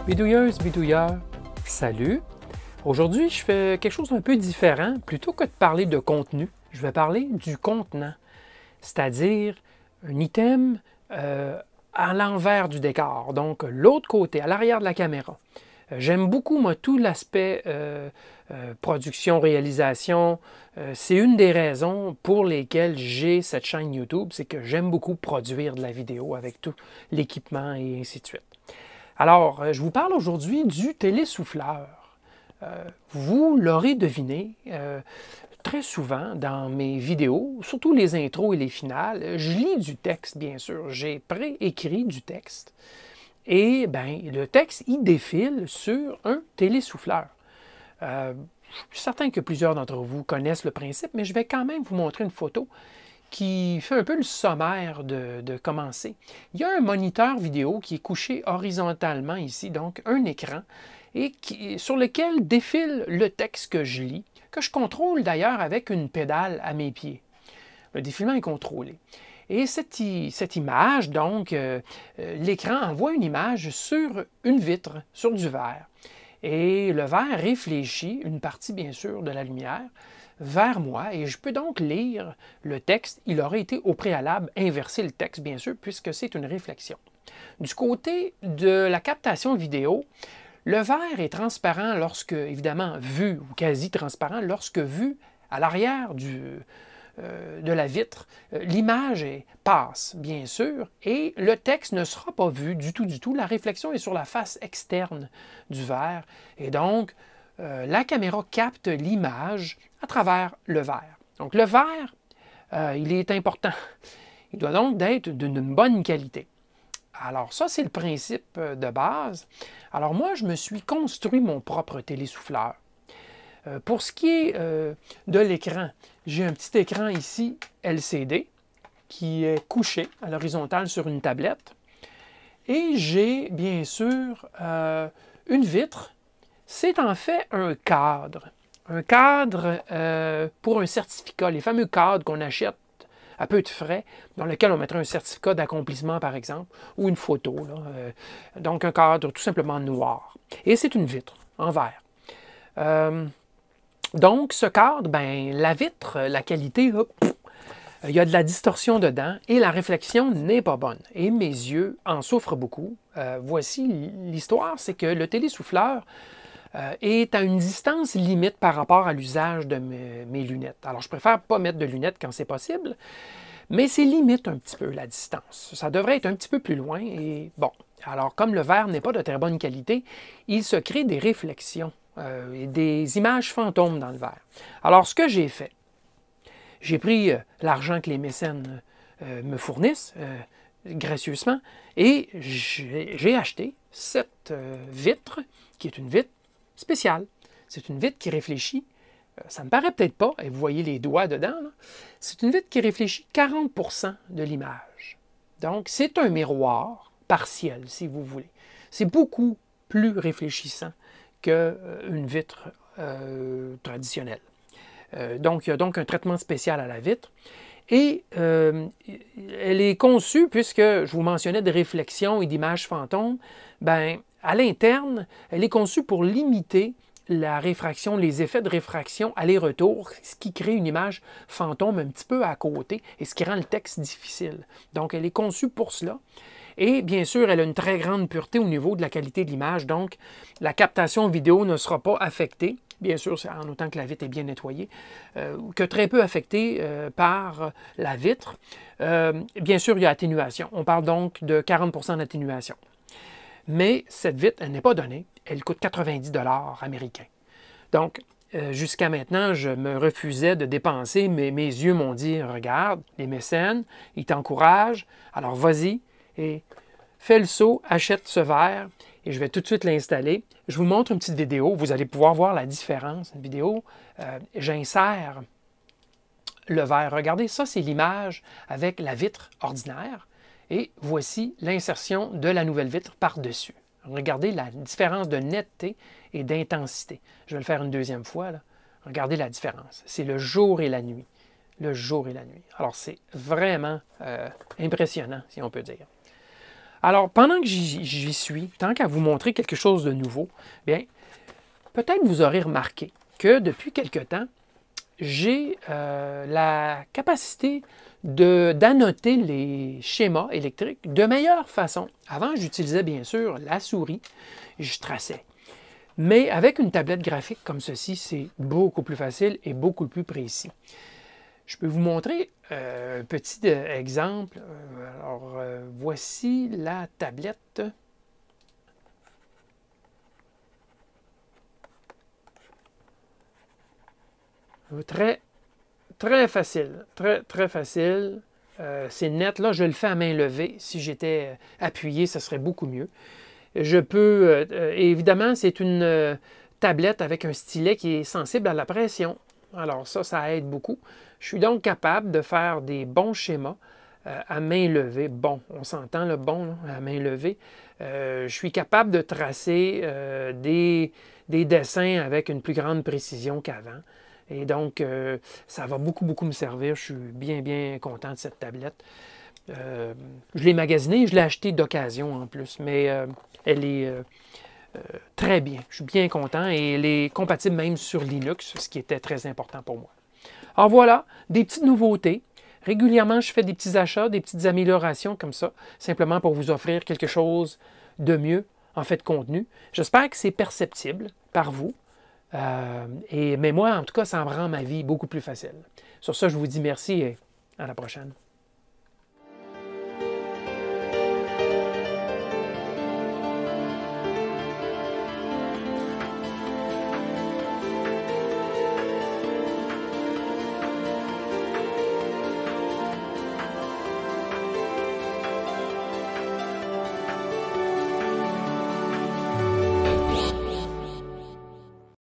Bidouilleuse, bidouilleur, salut! Aujourd'hui, je fais quelque chose d'un peu différent. Plutôt que de parler de contenu, je vais parler du contenant, c'est-à-dire un item à l'envers du décor, donc l'autre côté, à l'arrière de la caméra. J'aime beaucoup, moi, tout l'aspect production, réalisation. C'est une des raisons pour lesquelles j'ai cette chaîne YouTube, c'est que j'aime beaucoup produire de la vidéo avec tout l'équipement et ainsi de suite. Alors, je vous parle aujourd'hui du télésouffleur. Vous l'aurez deviné, très souvent dans mes vidéos, surtout les intros et les finales, je lis du texte, bien sûr. J'ai préécrit du texte. Et bien, le texte, il défile sur un télésouffleur. Je suis certain que plusieurs d'entre vous connaissent le principe, mais je vais quand même vous montrer une photo qui fait un peu le sommaire de commencer. Il y a un moniteur vidéo qui est couché horizontalement ici, donc un écran, et sur lequel défile le texte que je lis, que je contrôle d'ailleurs avec une pédale à mes pieds. Le défilement est contrôlé. Et cette image, donc, l'écran envoie une image sur une vitre, sur du verre. Et le verre réfléchit une partie, bien sûr, de la lumière vers moi et je peux donc lire le texte. Il aurait été au préalable inversé le texte, bien sûr, puisque c'est une réflexion. Du côté de la captation vidéo, le verre est transparent lorsque, évidemment, vu, ou quasi transparent, lorsque vu à l'arrière de la vitre, l'image passe, bien sûr, et le texte ne sera pas vu du tout. La réflexion est sur la face externe du verre, et donc, la caméra capte l'image à travers le verre. Donc, le verre, il est important. Il doit donc être d'une bonne qualité. Alors, ça, c'est le principe de base. Alors, moi, je me suis construit mon propre télésouffleur. Pour ce qui est de l'écran, j'ai un petit écran ici LCD qui est couché à l'horizontale sur une tablette. Et j'ai bien sûr une vitre. C'est en fait un cadre. Un cadre pour un certificat, les fameux cadres qu'on achète à peu de frais, dans lequel on mettrait un certificat d'accomplissement, par exemple, ou une photo. Donc, un cadre tout simplement noir. Et c'est une vitre en verre. Donc, ce cadre, ben, la vitre, la qualité, il y a de la distorsion dedans et la réflexion n'est pas bonne. Et mes yeux en souffrent beaucoup. Voici l'histoire, c'est que le télésouffleur est à une distance limite par rapport à l'usage de mes lunettes. Alors, je préfère ne pas mettre de lunettes quand c'est possible, mais c'est limite un petit peu la distance. Ça devrait être un petit peu plus loin et bon. Alors, comme le verre n'est pas de très bonne qualité, il se crée des réflexions et des images fantômes dans le verre. Alors, ce que j'ai fait, j'ai pris l'argent que les mécènes me fournissent gracieusement et j'ai acheté cette vitre, qui est une vitre spéciale. C'est une vitre qui réfléchit, ça ne me paraît peut-être pas, et vous voyez les doigts dedans, c'est une vitre qui réfléchit 40% de l'image. Donc, c'est un miroir partiel, si vous voulez. C'est beaucoup plus réfléchissant qu'une vitre traditionnelle. Donc, il y a donc un traitement spécial à la vitre. Et elle est conçue, puisque je vous mentionnais de réflexions et d'images fantômes, ben, à l'interne, elle est conçue pour limiter la réfraction, les effets de réfraction aller-retour, ce qui crée une image fantôme un petit peu à côté et ce qui rend le texte difficile. Donc, elle est conçue pour cela. Et bien sûr, elle a une très grande pureté au niveau de la qualité de l'image, donc la captation vidéo ne sera pas affectée. Bien sûr, en autant que la vitre est bien nettoyée, que très peu affectée par la vitre. Bien sûr, il y a atténuation. On parle donc de 40% d'atténuation. Mais cette vitre, elle n'est pas donnée. Elle coûte 90 $ américains. Donc, jusqu'à maintenant, je me refusais de dépenser, mais mes yeux m'ont dit, regarde, les mécènes, ils t'encouragent, alors vas-y et fais le saut, achète ce verre et je vais tout de suite l'installer. Je vous montre une petite vidéo, vous allez pouvoir voir la différence. Une vidéo, j'insère le verre. Regardez, ça c'est l'image avec la vitre ordinaire et voici l'insertion de la nouvelle vitre par-dessus. Regardez la différence de netteté et d'intensité. Je vais le faire une deuxième fois. Là. Regardez la différence. C'est le jour et la nuit. Le jour et la nuit. Alors c'est vraiment impressionnant, si on peut dire. Alors, pendant que j'y suis, tant qu'à vous montrer quelque chose de nouveau, bien, peut-être vous aurez remarqué que depuis quelque temps, j'ai la capacité d'annoter les schémas électriques de meilleure façon. Avant, j'utilisais bien sûr la souris, je traçais. Mais avec une tablette graphique comme ceci, c'est beaucoup plus facile et beaucoup plus précis. Je peux vous montrer un petit exemple. Alors, voici la tablette. Très, très facile. Très, très facile. C'est net. Là, je le fais à main levée. Si j'étais appuyé, ce serait beaucoup mieux. Je peux... évidemment, c'est une tablette avec un stylet qui est sensible à la pression. Alors ça aide beaucoup. Je suis donc capable de faire des bons schémas à main levée. Bon, on s'entend le bon là, à main levée. Je suis capable de tracer des dessins avec une plus grande précision qu'avant. Et donc, ça va beaucoup, beaucoup me servir. Je suis bien, bien content de cette tablette. Je l'ai magasinée, je l'ai achetée d'occasion en plus, mais elle est très bien. Je suis bien content et elle est compatible même sur Linux, ce qui était très important pour moi. Alors voilà, des petites nouveautés. Régulièrement, je fais des petits achats, des petites améliorations comme ça, simplement pour vous offrir quelque chose de mieux en fait de contenu. J'espère que c'est perceptible par vous. Mais moi, en tout cas, ça me rend ma vie beaucoup plus facile. Sur ça, je vous dis merci et à la prochaine.